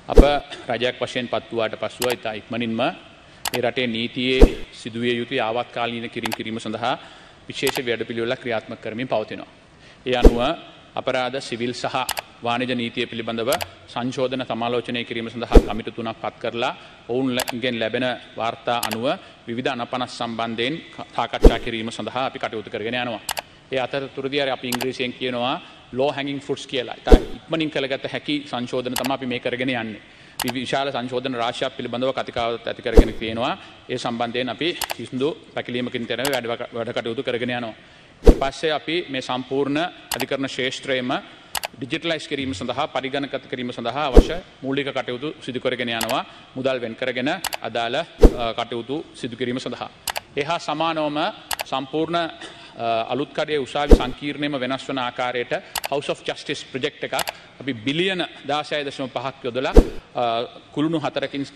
අප රජයක් වශයෙන් පත් වූාට පසුව ඉතා ඉක්මනින්ම මේ රටේ නීතියේ සිදුවිය යුතු ආවත්කාලීන කිරීම සඳහා විශේෂ වැඩපිළිවෙළක් ක්‍රියාත්මක කරමින් පවතිනවා. ඒ අනුව අපරාධ සිවිල් සහ වාණිජ නීතිය පිළිබඳව සංශෝධන සමාලෝචනය කිරීම සඳහා කමිටු 3ක් පත් කරලා ඔවුන්ගෙන් ලැබෙන වාර්තා අනුව විවිධ අනපනස් සම්බන්ධයෙන් සාකච්ඡා කිරීම සඳහා අපි කටයුතු කරගෙන යනවා. ඒ අතරතුරදී අපි ඉංග්‍රීසියෙන් කියනවා low hanging fruits කියලා. ඉක්මනින් කළගත හැකි සංශෝධන තමයි අපි මේ කරගෙන යන්නේ. විශාල සංශෝධන රාශියක් පිළිබඳව කතිකාවත ඇති කරගෙන තියෙනවා. ඒ සම්බන්ධයෙන් අපි කිසිදු පැකිලීමකින් තොරව වැඩ කටයුතු කරගෙන යනවා. ඊට පස්සේ අපි මේ සම්පූර්ණ අධිකරණ ශාස්ත්‍රයේම ඩිජිටලයිස් කිරීම සඳහා පරිගණකගත කිරීම සඳහා අවශ්‍ය මූලික කටයුතු සිදු කරගෙන යනවා. මුදල් වෙන් කරගෙන අදාළ කටයුතු සිදු කිරීම සඳහා. එහා සමානවම සම්පූර්ණ අලුත් කඩේ උසාවි සංකීර්ණයම වෙනස් වන ආකාරයට House of Justice project එකක් අපි බිලියන 16.5ක් යොදලා කුළුණු 4කින්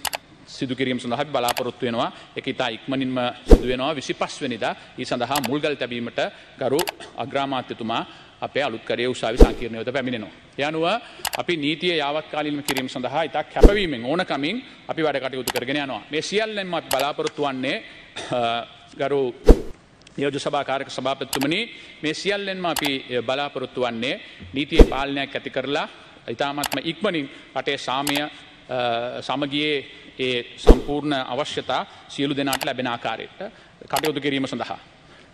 සිදු කිරීම සඳහා අපි බලාපොරොත්තු වෙනවා. ඒක ඉතා ඉක්මනින්ම සිදු වෙනවා 25 වෙනිදා. ඊ සඳහා මුල්ගල් තැබීමට ගරු අග්‍රාමාත්‍යතුමා අපේ අලුත් කඩේ උසාවි සංකීර්ණය වෙත පැමිණෙනවා. ඒ අනුව අපි නීතිය යාවත්කාලීනව කිරීම සඳහා ඉතා කැපවීමෙන් ඕනකමින් අපි වැඩ කටයුතු කරගෙන යනවා. මේ සියල්ලෙන්ම අපි බලාපොරොත්තු වන්නේ ගරු නියෝජ්‍ය සභා කාර්යක සභාපතිතුමනි මේ සියල්ලෙන්ම අපි බලාපොරොත්තු වන්නේ නීතියේ පාලනයක් ඇති කරලා ඉතාමත්ම ඉක්මනින් රටේ සාමය සමගියේ ඒ සම්පූර්ණ අවශ්‍යතා සියලු දෙනාට ලැබෙන ආකාරයට කටයුතු කිරීම සඳහා.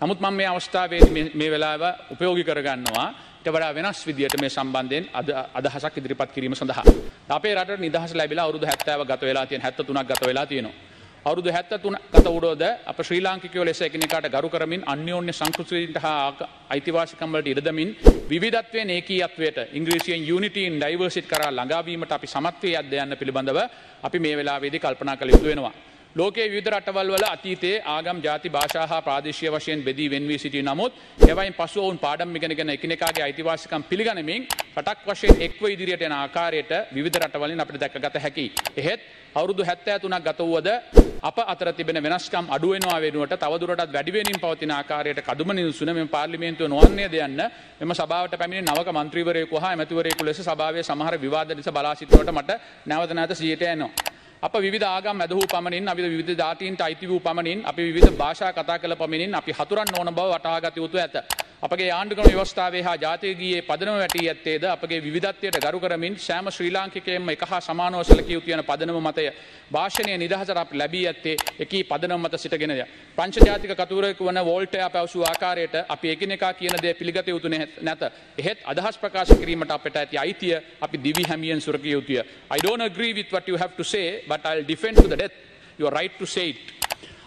නමුත් මම මේ අවස්ථාවේදී මේ වෙලාව උපයෝගී කරගන්නවා ඊට වඩා වෙනස් විදියට මේ සම්බන්ධයෙන් අදහසක් ඉදිරිපත් කිරීම සඳහා. අපේ රටට නිදහස ලැබිලා අවුරුදු 70 ගත වෙලා තියෙන 73ක් ගත වෙලා තියෙනවා. අවුරුදු 73 ගත වුණොද අප ශ්‍රී ලාංකිකයෝ ලෙස එකිනෙකාට ගරු කරමින් අන්‍යෝන්‍ය සංස්කෘතියට හා අයිතිවාසිකම් වලට ඉඩ දෙමින් විවිධත්වයෙන් ඒකීයත්වයට ඉංග්‍රීසියෙන් unity in diversity කරා ළඟාවීමට අපි සමත් වී යද්ද යන්න පිළිබඳව අපි මේ වෙලාවේදී කල්පනා කළ යුතු වෙනවා. ලෝකයේ විවිධ රටවල් වල අතීතයේ ආගම් ජාති භාෂා හා ප්‍රාදේශීය වශයෙන් බෙදී වෙන් වී සිටි නමුත් එවයින් පසුව වුන් පාඩම් ඉගෙනගෙන එකිනෙකාගේ අයිතිවාසිකම් පිළිගනිමින් රටක් වශයෙන් එක්ව ඉදිරියට යන ආකාරයට විවිධ රටවලින් අපිට දැකගත හැකියි. එහෙත් අවුරුදු 73ක් ගත වුවද අප අතර තිබෙන වෙනස්කම් අඩු වෙනවා වෙනුවට තවදුරටත් වැඩි වෙනින් පවතින ආකාරයට කදුම නිවසුන මෙම පාර්ලිමේන්තුව නොවන්නේද යන්න මෙම සභාවට පැමිණි නවක මන්ත්‍රීවරයෙකු හා ඇමතිවරයෙකු ලෙස සභාවේ සමහර විවාද නිසා බලා සිටිනකොට මට නැවත නැවත සිහියට එනවා. අප විවිධ ආගම් ඇද වූ පමණින් අපි විවිධ ජාතීන්ට අයිති වූ පමණින් අපි විවිධ භාෂා කතා කළ පමණින් අපි හතුරන් නොවන බව වටහා ගත යුතු ඇත. අපගේ ආණ්ඩුක්‍රම ව්‍යවස්ථාවේ හා ජාතිය ගීයේ පදනම වැටී ඇත්තේද අපගේ විවිධත්වයට ගරු කරමින් සෑම ශ්‍රී ලාංකිකයෙක්ම එක හා සමානව සැලකිය යුතු යන පදනම මතය භාෂණීය නිදහසට අපි ලැබී ඇත්තේ එකී පදනම මත සිටගෙනය. පංචජාතික කතුවරයෙකු වන වෝල්ටයා පැවසූ ආකාරයට අපි එකිනෙකා කියන දේ පිළිගත යුතු නැත. එහෙත් අදහස් ප්‍රකාශ කිරීමට අපට ඇති අයිතිය අපි දිවි හැමියෙන් සුරකිය යුතුය. I don't agree with what you have to say but I'll defend to the death your right to say it.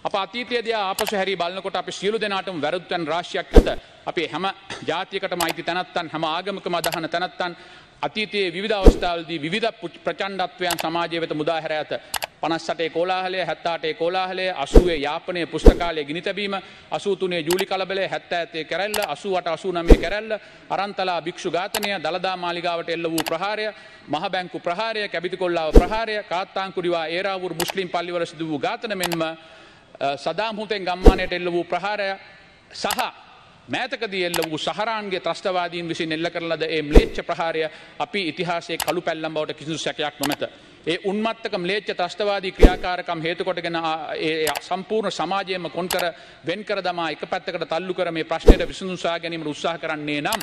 අප අතීතයේදී ආපසු හැරී බලනකොට අපි සියලු දෙනාටම වැරදුතන් රාශියක් ඇත. අපි හැම ජාතියකටම අයිති තැනැත්තන් හැම ආගමකම අදහන තැනැත්තන් අතීතයේ විවිධ අවස්ථාවලදී විවිධ ප්‍රචණ්ඩත්වයන් සමාජය වෙත මුදා හැර ඇත. 58 කෝලාහලය 78 කෝලාහලය 80 යාපනයේ පුස්තකාලයේ ගිනි තැබීම 83 ජූලි කලබලය 77 කැරැල්ල 88 89 කැරැල්ල අරන්තලා භික්ෂු ඝාතනය දලදා මාලිගාවට එල්ල වූ ප්‍රහාරය මහ බැංකු ප්‍රහාරය කැබිතිකොල්ලාව ප්‍රහාරය කාත්තාංකුඩිවා ඒරාවුරු මුස්ලිම් පල්ලිවල සිදු වූ ඝාතන මෙන්ම සදාම් හුතෙන් ගම්මානයට එල්ල වූ ප්‍රහාරය සහ මෑතකදී එල්ල වූ සහරාන්ගේ ත්‍රස්තවාදීන් විසින් එල්ල කරන ලද ඒ ම්ලේච්ඡ ප්‍රහාරය අපි ඉතිහාසයේ කළු පැල්ලම් බවට කිසිදු සැකයක් නොමැත. ඒ උන්මත්තක ම්ලේච්ඡ ත්‍රස්තවාදී ක්‍රියාකාරකම් හේතු කොටගෙන ඒ සම්පූර්ණ සමාජයම කොන්කර වෙන් කර දමා එක පැත්තකට තල්ලු කර මේ ප්‍රශ්නයට විසඳුම් සොයා ගැනීමට උත්සාහ කරන්නේ නම්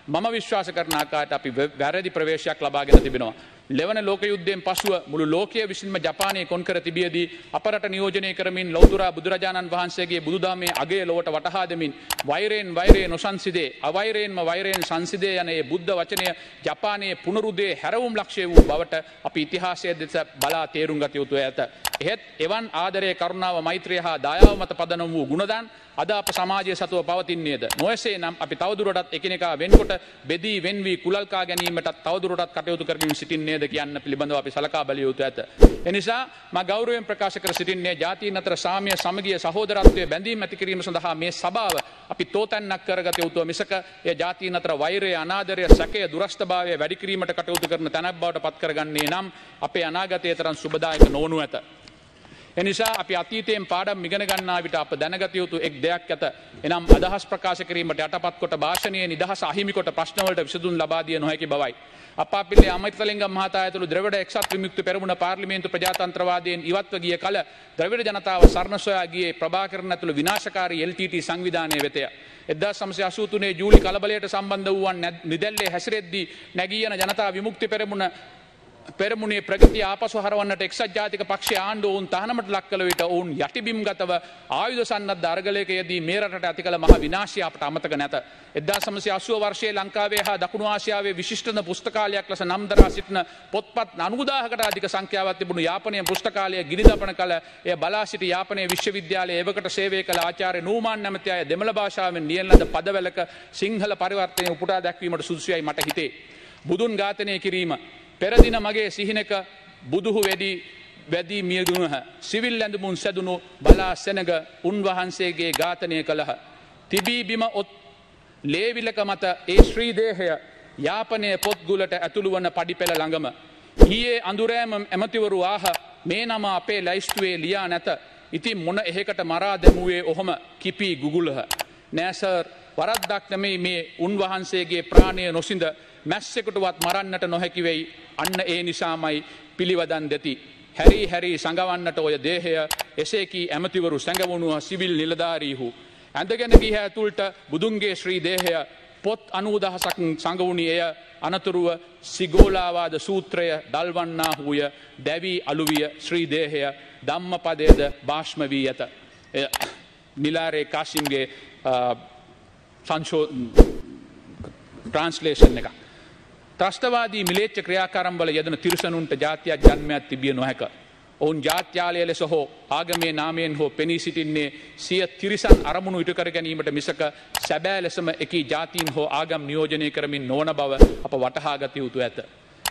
මම විශ්වාස කරන ආකාරයට අපි වැරදි ප්‍රවේශයක් ලබාගෙන තිබෙනවා. ලෙවන ලෝක යුද්ධයෙන් පසුව මුළු ලෝකයේ විසින්ම ජපානයේ කොන්කර තිබියදී අපරට නියෝජනය කරමින් ලෞතුරා බුදුරජාණන් වහන්සේගේ බුදුදහමේ අගය ලොවට වටහා දෙමින් වෛරයෙන් වෛරය නොසන්සිදේ අවෛරයෙන්ම වෛරයෙන් සංසිදේ යන ඒ බුද්ධ වචනය ජපානයේ පුනරුදේ හැරවුම් ලක්ෂ්‍ය වූ බවට අපි ඉතිහාසයේ දෙස බලා තේරුම් ගත යුතුය ඇත. එහෙත් එවන් ආදරය කරුණාව මෛත්‍රිය හා දයාව මත පදනම් වූ ගුණදන් අද අප සමාජයේ සතුව පවතින්නේද නොයසේ නම් අපි තවදුරටත් එකිනෙකා වෙන්කොට බෙදී වෙන් වී කුලල්කා ගැනීමට තවදුරටත් කටයුතු කරමින් සිටින්නේද කියන්න පිළිබඳව අපි සලකා බැලිය යුතු ඇත. එනිසා මා ගෞරවයෙන් ප්‍රකාශ කර සිටින්නේ ජාතීන් අතර සාමය සමගිය සහෝදරත්වයේ බැඳීම් ඇති කිරීම සඳහා මේ සභාව අපි තෝතැන්නක් කරගත යුතුව මිසක ඒ ජාතීන් අතර වෛරය අනාදරය සැකය දුරස්ථභාවය වැඩි කිරීමට කටයුතු කරන තැනක් බවට පත් කරගන්නේ නම් අපේ අනාගතයේ තරම් සුබදායක නොවනු ඇත. එනිසා අපි අතීතයෙන් පාඩම් ඉගෙන ගන්නා විට අප දැනගත යුතු එක් දෙයක් ඇත. එනම් අදහස් ප්‍රකාශ කිරීමට යටපත් කොට භාෂණයේ නිදහස අහිමි කොට ප්‍රශ්නවලට විසඳුම් ලබා දිය නොහැකි බවයි. අප්පාපිල්ලේ අමරිතලිංගම් මහතා ඇතුළු ද්‍රවිඩ එක්සත් විමුක්ති පෙරමුණ පාර්ලිමේන්තු ප්‍රජාතන්ත්‍රවාදයෙන් ඉවත්ව ගිය කල ද්‍රවිඩ ජනතාව සරණ සොයා ගියේ ප්‍රභාකරන් ඇතුළු විනාශකාරී LTT සංවිධානය වෙතය. 1983 ජූලි කලබලයට සම්බන්ධ වූවන් නිදැල්ලේ හැසිරෙද්දී නැගී යන ජනතා විමුක්ති පෙරමුණේ ප්‍රගතිය ආපසු හරවන්නට එක්සත් ජාතික පක්ෂයේ ආණ්ඩුව වුන් තහනමට ලක් කළ විට ඔවුන් යටිබිම්ගතව ආයුධ සන්නද්ධ අරගලයක යෙදී මේ රටට ඇති කළ මහ විනාශය අපට අමතක නැත. 1980 වර්ෂයේ ලංකාවේ හා දකුණු ආසියාවේ විශිෂ්ටම පුස්තකාලයක් ලෙස නම් දරා සිටින පොත්පත් 90000කට අධික සංඛ්‍යාවක් තිබුණු යාපනයේ පුස්තකාලය ගිනිදපන කල එය බලා සිටි යාපනයේ විශ්වවිද්‍යාලයේ එවකට සේවය කළ ආචාර්ය නූමාන් නැමැති අය දෙමළ භාෂාවෙන් ලියන ලද පදවැලක සිංහල පරිවර්තනය උපුටා දැක්වීමට සුදුසුයයි මට හිතේ. බුදුන් ඝාතනය කිරීම පෙරදින මගේ සිහිනක බුදුහු වැදී මියදුනහ. සිවිල් ඇඳුමුන් සැදුණු බලා සෙනග උන්වහන්සේගේ ඝාතනය කළහ. තිබී බිම ඔත් ලේවිලක මත ඒ ශ්‍රී දේහය යාපනය පොත්ගුලට ඇතුළු වන පඩිපෙළ ළඟම. ඊයේ අඳුරෑම ඇමතිවරු ආහ මේ නම අපේ ලැයිස්තුවේ ලියා නැත. ඉතින් මොන එහෙකට මරා දැමුවේ ඔහොම කිපී ගුගුලහ. නෑසර් වරද්දක් නෙමෙයි මේ උන්වහන්සේගේ ප්‍රාණය නොසිඳ මැස්සෙකුටවත් මරන්නට නොහැකි වෙයි. අන්න ඒ නිසාමයි පිළිවදන් දෙති. හැරි හැරි සඟවන්නට ඔය දේහය එසේ කී ඇමතිවරු සැඟවුණුව සිවිල් නිලධාරීහු. ඇඳගෙන ගිහ ඇතුළට බුදුන්ගේ ශ්‍රී දේහය පොත් 90000ක් සඟවුණි. එය අනතුරුව සිගෝලාවාද සූත්‍රය දල්වන්නාහුය දැවී අලුවිය ශ්‍රී දේහය ධම්මපදයේද භාෂ්ම වී ඇත. නිලාරේ කාසිම්ගේ ට්‍රාන්ස්ලේෂන් එක. ත්‍රස්තවාදී මිලේච්ඡ ක්‍රියාකාරම්වල යෙදෙන තිරිසනුන්ට ජාතියක් ජන්මයක් තිබිය නොහැක. ඔවුන් ජාත්‍යාලය ලෙස හෝ ආගමේ නාමයෙන් හෝ පෙනී සිටින්නේ සිය තිරිසන් අරමුණු ඉටු කර ගැනීමට මිසක සැබෑ ලෙසම එකී ජාතීන් හෝ ආගම් නියෝජනය කරමින් නොවන බව අප වටහා ගත යුතු ඇත.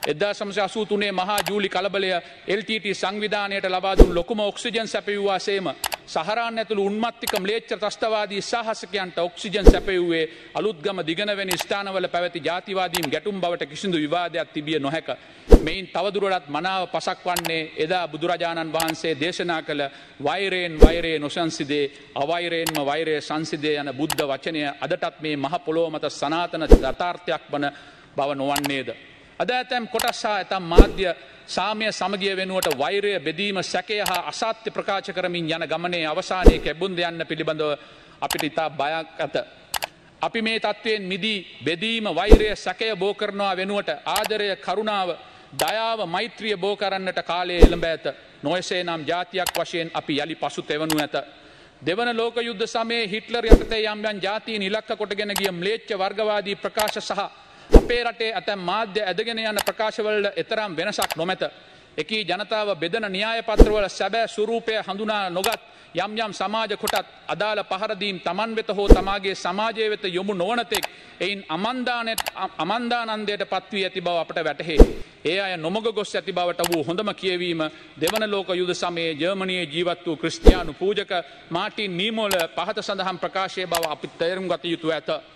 1983 මහා ජූලි කලබලය LTT සංවිධානයට ලබා දුන් ලොකුම ඔක්සිජන් සැපයුවා සේම සහරාන් ඇතුළු උන්මත්තික ම්ලේච්ඡ ත්‍රස්තවාදී සාහසිකයන්ට ඔක්සිජන් සැපයුවේ අලුත්ගම දිගනවැනි ස්ථානවල පැවති ජාතිවාදීන් ගැටුම් බවට කිසිදු විවාදයක් තිබිය නොහැක. මෙයින් තවදුරටත් මනාව පසක් වන්නේ එදා බුදුරජාණන් වහන්සේ දේශනා කළ වෛරයෙන් වෛරය නොසංසිදේ අවෛරයෙන්ම වෛරය සංසිදේ යන බුද්ධ වචනය අදටත් මේ මහ පොළොව මත සනාතන යථාර්ථයක් වන බව නොවන්නේද? අද ඇතැම් කොටස් හා ඇතම් මාධ්‍ය සාමය සමගිය වෙනුවට වෛරය බෙදීම සැකය හා අසත්‍ය ප්‍රකාශ කරමින් යන ගමනේ අවසානයේ කැබුම් යන්න පිළිබඳව අපිට ඉතා බයක් ඇත. අපි මේ තත්ත්වයෙන් මිදී බෙදීම වෛරය සැකය බෝ කරනවා වෙනුවට ආදරය කරුණාව දයාව මෛත්‍රිය බෝ කරන්නට කාලය එළඹ ඇත. නොයසේ නම් ජාතියක් වශයෙන් අපි යලි පසු තෙවනු ඇත. දෙවන ලෝක යුද්ධ සමයේ හිට්ලර් යටතේ යම් යම් ජාතීන් ඉලක්ක කොටගෙන ගිය ම්ලේච්ඡ වර්ගවාදී ප්‍රකාශ සහ අපේ රටේ ඇතැම් මාධ්‍ය ඇදගෙන යන ප්‍රකාශවල එතරම් වෙනසක් නොමැත. එකී ජනතාව බෙදන න්‍යාය පත්‍රවල සැබෑ ස්වරූපය හඳුනා නොගත් යම් යම් සමාජ කොටත් අදාළ පහරදීම් තමන් වෙත හෝ තමාගේ සමාජය වෙත යොමු නොවනතෙක් එයින් අමන්දානන්දයට පත්වී ඇති බව අපට වැටහේ. ඒ අය නොමග ගොස් ඇති බවට වූ හොඳම කියවීම දෙවන ලෝක යුද සමයේ ජර්මනියේ ජීවත් වූ ක්‍රිස්තියානු පූජක මාටින් නීමෝල පහත සඳහන් ප්‍රකාශය බව අපි තේරුම් ගත යුතු ඇත.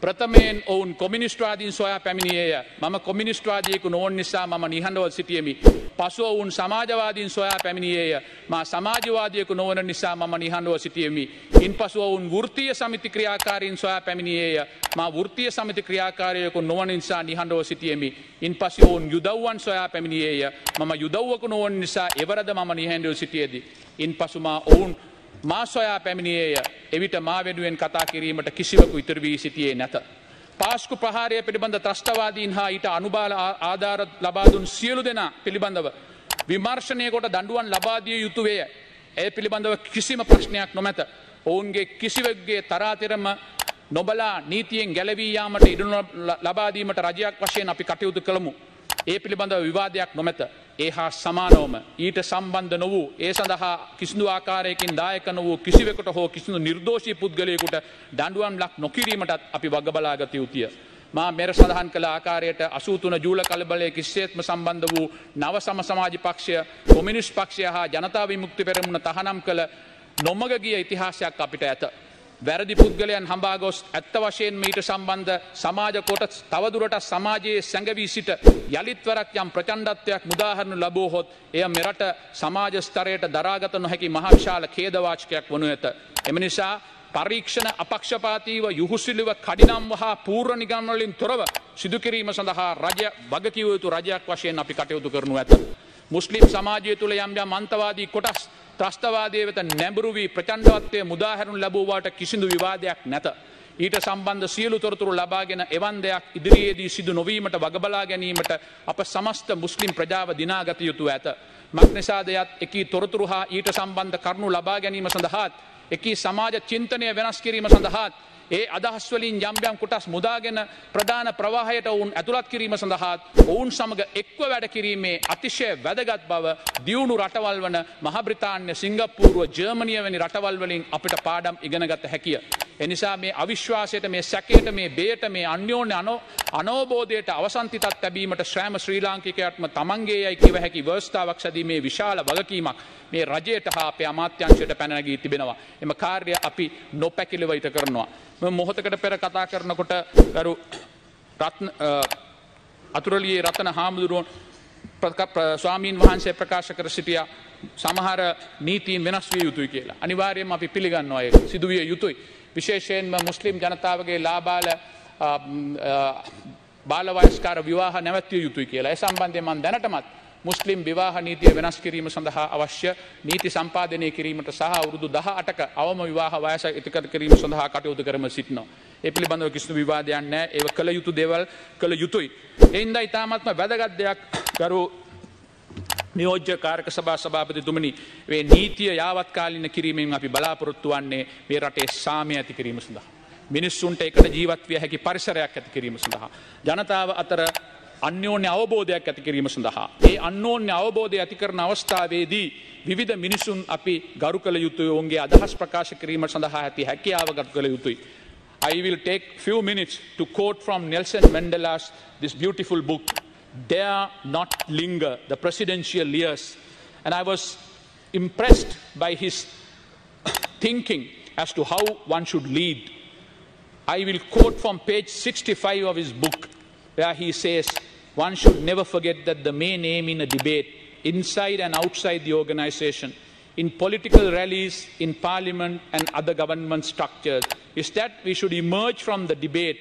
ප්‍රථමයෙන් ඔවුන් කොමිනිස්ට්වාදීන් සොයා පැමිණියේය. මම කොමිනිස්ට්වාදියෙකු නොවන නිසා මම නිහඬව සිටියෙමි. පසුව ඔවුන් සමාජවාදීන් සොයා පැමිණියේය. මා සමාජවාදියෙකු නොවන නිසා මම නිහඬව සිටියෙමි. ඉන්පසු ඔවුන් වෘත්තීය සමිති ක්‍රියාකාරීන් සොයා පැමිණියේය. මා වෘත්තීය සමිති ක්‍රියාකාරයෙකු නොවන නිසා නිහඬව සිටියෙමි. ඉන්පසු ඔවුන් යුදව්වන් සොයා පැමිණියේය. මම යුදව්වකු නොවන නිසා එවරද මම නිහඬව සිටියේදී. ඉන්පසු ඔවුන් මා සොයා පැමිණියේය. එවිට මා වෙනුවෙන් කතා කිරීමට කිසිවකු ඉතිරි වී සිටියේ නැත. පාස්කු ප්‍රහාරය පිළිබඳ ත්‍රස්තවාදීන් හා ඊට අනුබාල ආධාර ලබා දුන් සියලු දෙනා පිළිබඳව විමර්ශනය කොට දඬුවම් ලබා දිය යුතු වේ. ඒ පිළිබඳව කිසිම ප්‍රශ්නයක් නොමැත. ඔවුන්ගේ කිසිවෙක්ගේ තරාතිරම නොබලා නීතියෙන් ගැලවී යාමට ඉඩ ලබා දීමට රජයක් වශයෙන් අපි කටයුතු කළමු. ඒ පිළිබඳව විවාදයක් නොමැත. ඒ හා සමානවම ඊට සම්බන්ධ නො වූ ඒ සඳහා කිසිදු ආකාරයකින් දායක නො වූ කිසිවෙකුට හෝ කිසිදු නිර්දෝෂී පුද්ගලයෙකුට දඬුවම් ලක් නොකිරීමටත් අපි වග බලා ගත යුතුය. මා මෙර සඳහන් කළ ආකාරයට 83 ජූල කලබලයේ කිසිසේත්ම සම්බන්ධ වූ නව සම සමාජ පක්ෂය, කොමියුනිස්ට් පක්ෂය හා ජනතා විමුක්ති පෙරමුණ තහනම් කළ නොමග ගිය ඉතිහාසයක් අපිට ඇත. වැරදි පුද්ගලයන් හඹා ගොස් ඇත්ත වශයෙන්ම ඊට සම්බන්ධ සමාජ කොටස් තවදුරටත් සමාජයේ සැඟවී සිට යලිත් වරක් යම් ප්‍රචණ්ඩත්වයක් මුදාහරනු ලැබුවහොත් එය මෙරට සමාජ ස්තරයට දරාගත නොහැකි මහ විශාල ඛේදවාචකයක් වනු ඇත. එම නිසා පරීක්ෂණ අපක්ෂපාතීව යුහුසිලිව කඩිනම් හා පූර්ව නිගමන වලින් තොරව සිදු කිරීම සඳහා රජය වගකිව යුතු රජයක් වශයෙන් අපි කටයුතු කරනු ඇත. මුස්ලිම් සමාජය තුළ යම් යම් අන්තවාදී කොටස් ත්‍රස්තවාදයේ වෙත නැඹුරු වී ප්‍රචණ්ඩත්වයේ මුදාහැරුණු ලැබුවාට කිසිදු විවාදයක් නැත. ඊට සම්බන්ධ සියලු තොරතුරු ලබාගෙන එවන් දෙයක් ඉදිරියේදී සිදු නොවීමට වගබලා ගැනීමට අප සමස්ත මුස්ලිම් ප්‍රජාව දිනාගත යුතු ඇත. මක්නිසාද යත් එකී තොරතුරු හා ඊට සම්බන්ධ කරුණු ලබා ගැනීම සඳහාත් එකී සමාජ චින්තනය වෙනස් කිරීම සඳහාත් ඒ අදහස් වලින් යම් යම් කොටස් මුදාගෙන ප්‍රධාන ප්‍රවාහයට ඔවුන් ඇතුළත් කිරීම සඳහාත් ඔවුන් සමග එක්ව වැඩ කිරීමේ අතිශය වැදගත් බව දියුණු රටවල් වන මහ බ්‍රිතාන්‍ය, සිංගප්පූරුව, ජර්මනිය වැනි රටවල් වලින් අපිට පාඩම් ඉගෙනගත හැකිය. එනිසා මේ අවිශ්වාසයට, මේ සැකයට, මේ බේයට, මේ අන්‍යෝන්‍ය අනෝබෝධයට අවසන්තිතත් ලැබීමට ශ්‍රෑම ශ්‍රී ලාංකිකයටම තමන්ගේ යයි කිව හැකි ව්‍යවස්ථාවක් සැදීමේ විශාල වගකීමක් මේ රජයට හා අපේ අමාත්‍යාංශයට පැන නැගී තිබෙනවා. එම කාර්යය අපි නොපැකිලව ඉට කරනවා. මොහොතකට පෙර කතා කරනකොට ගරු අතුරලියේ රතන හාමුදුරුවන් ස්වාමීන් වහන්සේ ප්‍රකාශ කර සිටියා සමහර නීතීන් වෙනස් විය යුතුයි කියලා. අනිවාර්යයෙන්ම අපි පිළිගන්නවා ඒක සිදු විය යුතුයි. විශේෂයෙන්ම මුස්ලිම් ජනතාවගේ ලාබාල බාල වයස්කාර විවාහ නැවැත්විය යුතුයි කියලා. ඒ සම්බන්ධයෙන් මම දැනටමත් මුස්ලිම් විවාහ නීතිය වෙනස් කිරීම සඳහා අවශ්‍ය නීති සම්පාදනය කිරීමට සහ අවුරුදු 18ක අවම විවාහ වයස ඉදිකර කිරීම සඳහා කටයුතු කරමින් සිටිනවා. ඒ පිළිබඳව කිසිදු විවාදයක් නැහැ. ඒව කළ යුතු දේවල් කළ යුතුයි. ඒ හින්දා ඊටාත්ම වැදගත් දෙයක් ගරු නියෝජ්‍ය කාර්ක සභා සභාපතිතුමනි මේ නීතිය යාවත්කාලින කිරීමෙන් අපි බලාපොරොත්තු වන්නේ මේ රටේ සාමය ඇති කිරීම සඳහා. මිනිස්සුන්ට එකට ජීවත් විය හැකි පරිසරයක් ඇති කිරීම සඳහා. ජනතාව අතර අන්‍යෝන්‍ය අවබෝධයක් ඇති කිරීම සඳහා. ඒ අන්‍යෝන්‍ය අවබෝධය ඇති කරන අවස්ථාවේදී විවිධ මිනිසුන් අපි ගරු කළ යුතුයි. ඔවුන්ගේ අදහස් ප්‍රකාශ කිරීම සඳහා ඇති හැකියාව ගරු කළ යුතුයි. I will take few minutes to quote from Nelson Mandela's this beautiful book, Dare Not Linger, The Presidential Years. And I was impressed by his thinking as to how one should lead. I will quote from page 65 of his book, where he says, one should never forget that the main aim in a debate, inside and outside the organization, in political rallies, in parliament and other government structures, is that we should emerge from the debate,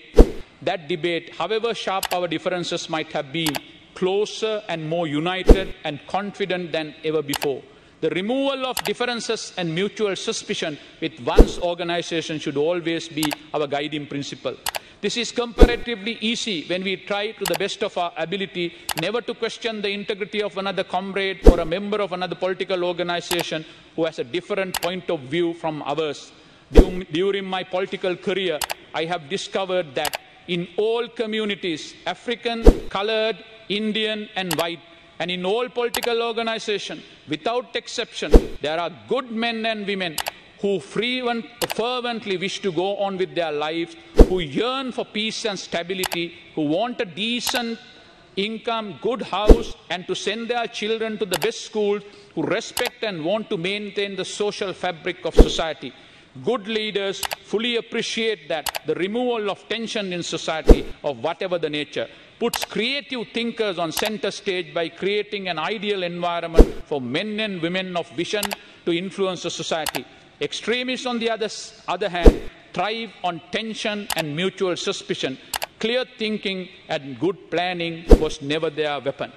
that debate, however sharp our differences might have been, closer and more united and confident than ever before. The removal of differences and mutual suspicion with one's organization should always be our guiding principle. This is comparatively easy when we try to the best of our ability never to question the integrity of another comrade or a member of another political organization who has a different point of view from ours. During my political career, I have discovered that in all communities, African, colored, Indian and white, and in all political organizations, without exception, there are good men and women who fervently wish to go on with their lives, who yearn for peace and stability, who want a decent income, good house, and to send their children to the best schools, who respect and want to maintain the social fabric of society. Good leaders fully appreciate that the removal of tension in society, of whatever the nature, puts creative thinkers on center stage by creating an ideal environment for men and women of vision to influence the society. Extremists, on the other hand, thrive on tension and mutual suspicion. Clear thinking and good planning was never their weapon.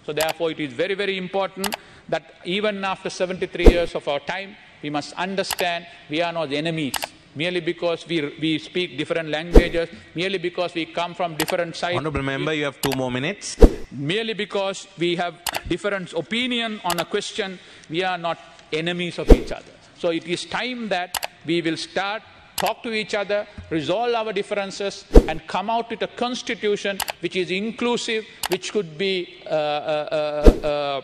So therefore, it is very, very important that even after 73 years of our time, we must understand we are not enemies. Merely because we speak different languages, merely because we come from different sides. Honourable Member, you have 2 more minutes. Merely because we have different opinion on a question, we are not enemies of each other. So it is time that we will start, talk to each other, resolve our differences and come out with a constitution which is inclusive, which could be a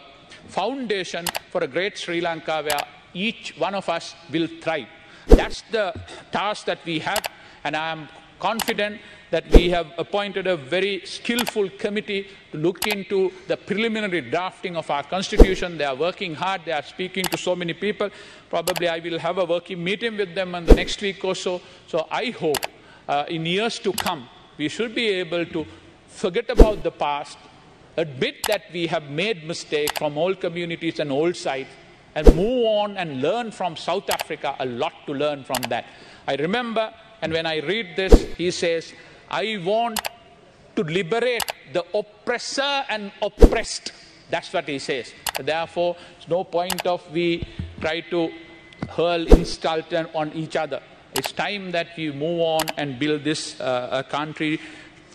foundation for a great Sri Lanka where each one of us will thrive. That's the task that we have, and I am confident that we have appointed a very skillful committee to look into the preliminary drafting of our constitution. They are working hard. They are speaking to so many people. Probably I will have a working meeting with them in the next week or so. So I hope in years to come, we should be able to forget about the past, admit that we have made mistakes from all communities and all sides, and move on and learn from South Africa. A lot to learn from that. I remember, and when I read this, he says, I want to liberate the oppressor and oppressed. That's what he says. Therefore, there's no point of we try to hurl insult on each other. It's time that we move on and build this country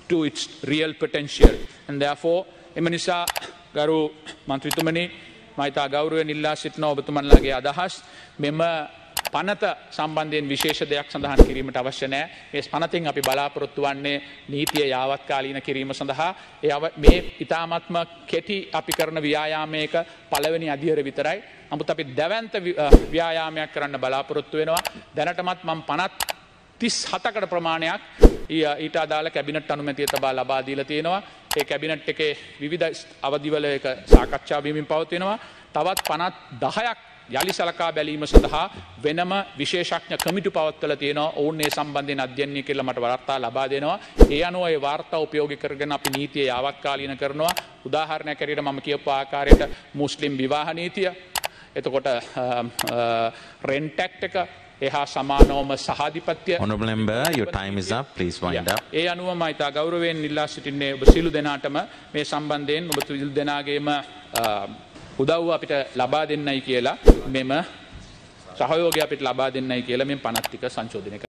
to its real potential. And therefore, emanisa garu mantritumani maita gauruwen illa sitna obatumanlage adahas mema පනත සම්බන්ධයෙන් විශේෂ දෙයක් සඳහන් කිරීමට අවශ්‍ය නැහැ. මේ පනතෙන් අපි බලාපොරොත්තු වන්නේ නීතිය යාවත්කාලීන කිරීම සඳහා මේ ඉතාමත්ම කෙටි අපි කරන ව්‍යායාමයක පළවෙනි අධියර විතරයි. නමුත් අපි දැවැන්ත ව්‍යායාමයක් කරන්න බලාපොරොත්තු වෙනවා. දැනටමත් මම 37කට ප්‍රමාණයක් ඊට අදාළ කැබිනට් අනුමැතිය තබා ලබා දීලා තියෙනවා. ඒ කැබිනට් එකේ විවිධ අවධිවල ඒක සාකච්ඡා වීමෙන් පවතිනවා. තවත් 10ක් යලි සලකා බැලීම සඳහා වෙනම විශේෂඥ කමිටු පවත්වලා තියෙනවා. ඔවුන් මේ සම්බන්ධයෙන් අධ්‍යයනය කියලා මට වාර්තා ලබා දෙනවා. ඒ අනුව ඒ වාර්තා උපයෝගී කරගෙන අපි නීතිය යාවත්කාලීන කරනවා. උදාහරණයක් ඇරෙන්න මම කියපු ආකාරයට මුස්ලිම් විවාහ නීතිය, එතකොට රෙන්ට් ඇක්ට් එක, එහා සමානවම සහාධිපත්‍ය. Honorable member, your time is up. Please wind up. ඒ අනුව මම ඉතා ගෞරවයෙන් ඉල්ලා සිටින්නේ ඔබ සියලු දෙනාටම මේ සම්බන්ධයෙන් ඔබ සියලු දෙනාගේම උදව්ව අපිට ලබා දෙන්නයි කියලා මෙම සහයෝගය අපිට ලබා දෙන්නයි කියලා මේ පනත් ටික සංශෝධනය